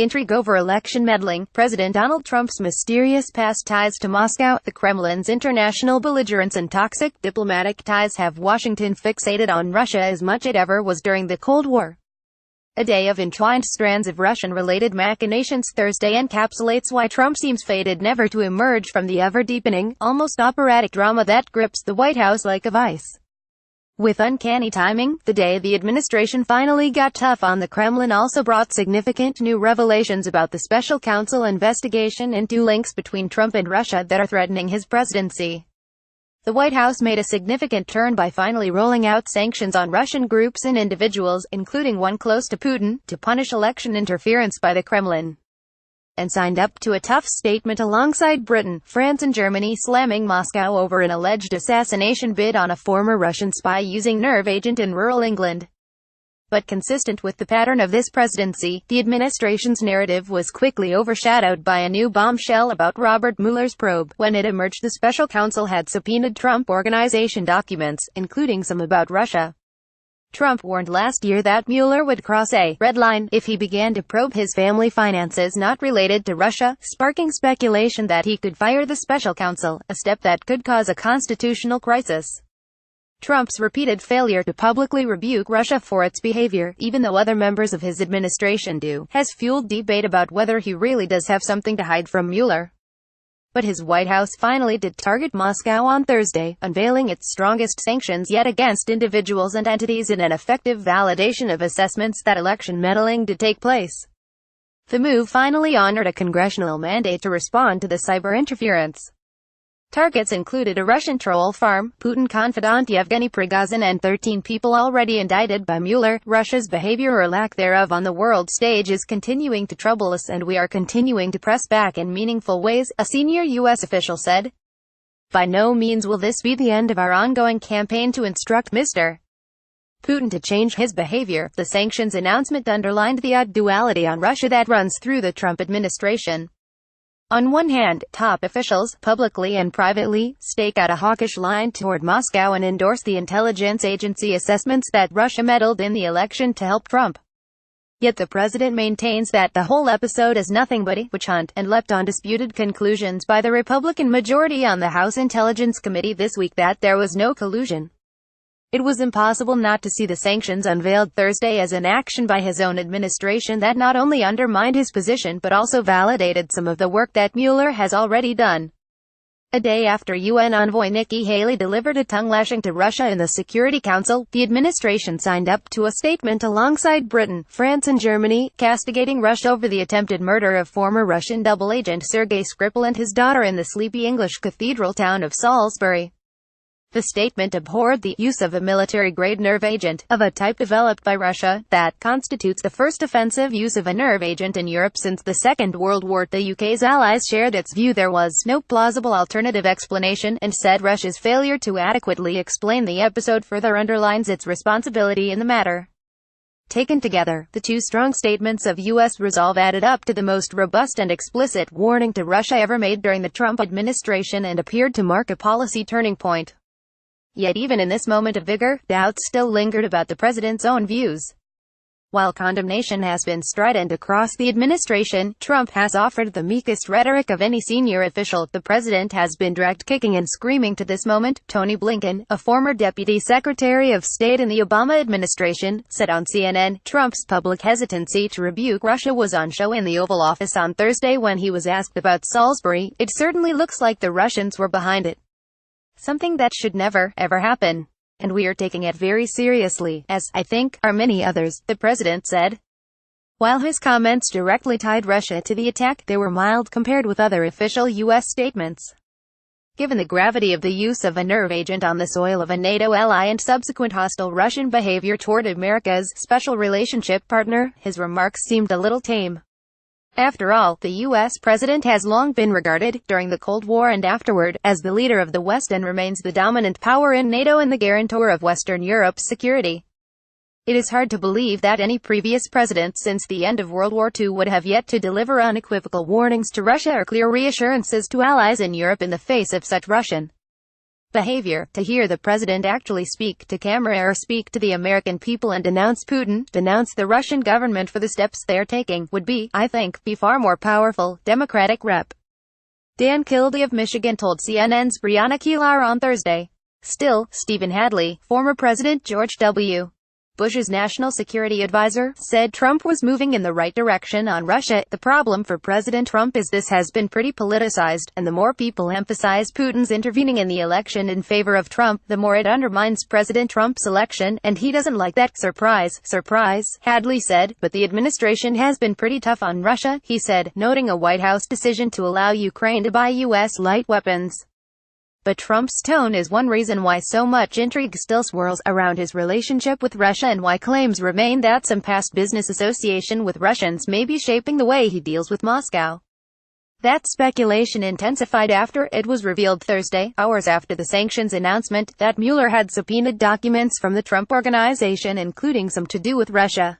Intrigue over election meddling, President Donald Trump's mysterious past ties to Moscow, the Kremlin's international belligerence and toxic diplomatic ties have Washington fixated on Russia as much as it ever was during the Cold War. A day of entwined strands of Russian-related machinations Thursday encapsulates why Trump seems fated never to emerge from the ever-deepening, almost operatic drama that grips the White House like a vice. With uncanny timing, the day the administration finally got tough on the Kremlin also brought significant new revelations about the special counsel investigation into links between Trump and Russia that are threatening his presidency. The White House made a significant turn by finally rolling out sanctions on Russian groups and individuals, including one close to Putin, to punish election interference by the Kremlin, and signed up to a tough statement alongside Britain, France and Germany slamming Moscow over an alleged assassination bid on a former Russian spy using nerve agent in rural England. But consistent with the pattern of this presidency, the administration's narrative was quickly overshadowed by a new bombshell about Robert Mueller's probe. When it emerged the special counsel had subpoenaed Trump Organization documents, including some about Russia. Trump warned last year that Mueller would cross a red line if he began to probe his family finances not related to Russia, sparking speculation that he could fire the special counsel, a step that could cause a constitutional crisis. Trump's repeated failure to publicly rebuke Russia for its behavior, even though other members of his administration do, has fueled debate about whether he really does have something to hide from Mueller. But his White House finally did target Moscow on Thursday, unveiling its strongest sanctions yet against individuals and entities in an effective validation of assessments that election meddling did take place. The move finally honored a congressional mandate to respond to the cyber interference. Targets included a Russian troll farm, Putin confidant Yevgeny Prigozhin and 13 people already indicted by Mueller. Russia's behavior or lack thereof on the world stage is continuing to trouble us and we are continuing to press back in meaningful ways, a senior U.S. official said. By no means will this be the end of our ongoing campaign to instruct Mr. Putin to change his behavior. The sanctions announcement underlined the odd duality on Russia that runs through the Trump administration. On one hand, top officials, publicly and privately, stake out a hawkish line toward Moscow and endorse the intelligence agency assessments that Russia meddled in the election to help Trump. Yet the president maintains that the whole episode is nothing but a witch hunt, and leapt on disputed conclusions by the Republican majority on the House Intelligence Committee this week that there was no collusion. It was impossible not to see the sanctions unveiled Thursday as an action by his own administration that not only undermined his position but also validated some of the work that Mueller has already done. A day after UN envoy Nikki Haley delivered a tongue-lashing to Russia in the Security Council, the administration signed up to a statement alongside Britain, France and Germany, castigating Russia over the attempted murder of former Russian double agent Sergei Skripal and his daughter in the sleepy English cathedral town of Salisbury. The statement abhorred the use of a military-grade nerve agent, of a type developed by Russia, that constitutes the first offensive use of a nerve agent in Europe since the Second World War. The UK's allies shared its view there was no plausible alternative explanation, and said Russia's failure to adequately explain the episode further underlines its responsibility in the matter. Taken together, the two strong statements of U.S. resolve added up to the most robust and explicit warning to Russia ever made during the Trump administration and appeared to mark a policy turning point. Yet even in this moment of vigor, doubts still lingered about the president's own views. While condemnation has been strident across the administration, Trump has offered the meekest rhetoric of any senior official. The president has been dragged kicking and screaming to this moment. Tony Blinken, a former deputy secretary of state in the Obama administration, said on CNN, Trump's public hesitancy to rebuke Russia was on show in the Oval Office on Thursday when he was asked about Salisbury. It certainly looks like the Russians were behind it. Something that should never, ever happen. And we are taking it very seriously, as, I think, are many others, the president said. While his comments directly tied Russia to the attack, they were mild compared with other official U.S. statements. Given the gravity of the use of a nerve agent on the soil of a NATO ally and subsequent hostile Russian behavior toward America's special relationship partner, his remarks seemed a little tame. After all, the U.S. president has long been regarded, during the Cold War and afterward, as the leader of the West and remains the dominant power in NATO and the guarantor of Western Europe's security. It is hard to believe that any previous president since the end of World War II would have yet to deliver unequivocal warnings to Russia or clear reassurances to allies in Europe in the face of such Russian behavior, to hear the president actually speak to camera or speak to the American people and denounce Putin, denounce the Russian government for the steps they're taking, would be, I think, be far more powerful. Democratic Rep. Dan Kildee of Michigan told CNN's Brianna Keilar on Thursday. Still, Stephen Hadley, former President George W. Bush's national security advisor, said Trump was moving in the right direction on Russia. The problem for President Trump is this has been pretty politicized, and the more people emphasize Putin's intervening in the election in favor of Trump, the more it undermines President Trump's election, and he doesn't like that. Surprise, surprise, Hadley said, but the administration has been pretty tough on Russia, he said, noting a White House decision to allow Ukraine to buy U.S. light weapons. But Trump's tone is one reason why so much intrigue still swirls around his relationship with Russia and why claims remain that some past business association with Russians may be shaping the way he deals with Moscow. That speculation intensified after it was revealed Thursday, hours after the sanctions announcement, that Mueller had subpoenaed documents from the Trump Organization, including some to do with Russia.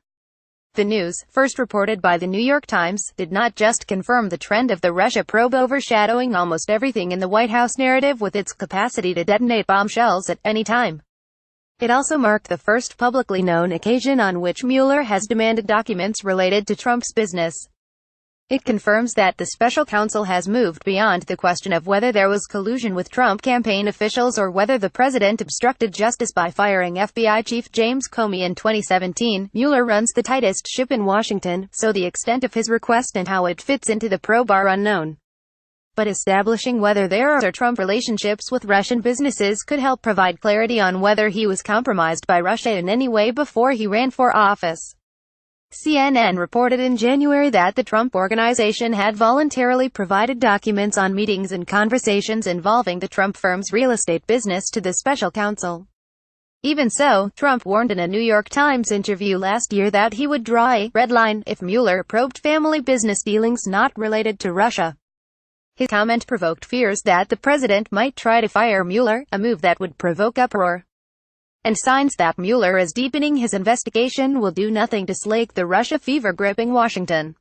The news, first reported by the New York Times, did not just confirm the trend of the Russia probe overshadowing almost everything in the White House narrative with its capacity to detonate bombshells at any time. It also marked the first publicly known occasion on which Mueller has demanded documents related to Trump's business. It confirms that the special counsel has moved beyond the question of whether there was collusion with Trump campaign officials or whether the president obstructed justice by firing FBI Chief James Comey in 2017. Mueller runs the tightest ship in Washington, so the extent of his request and how it fits into the probe are unknown. But establishing whether there are Trump relationships with Russian businesses could help provide clarity on whether he was compromised by Russia in any way before he ran for office. CNN reported in January that the Trump Organization had voluntarily provided documents on meetings and conversations involving the Trump firm's real estate business to the special counsel. Even so, Trump warned in a New York Times interview last year that he would draw a red line if Mueller probed family business dealings not related to Russia. His comment provoked fears that the president might try to fire Mueller, a move that would provoke uproar. And signs that Mueller is deepening his investigation will do nothing to slake the Russia fever gripping Washington.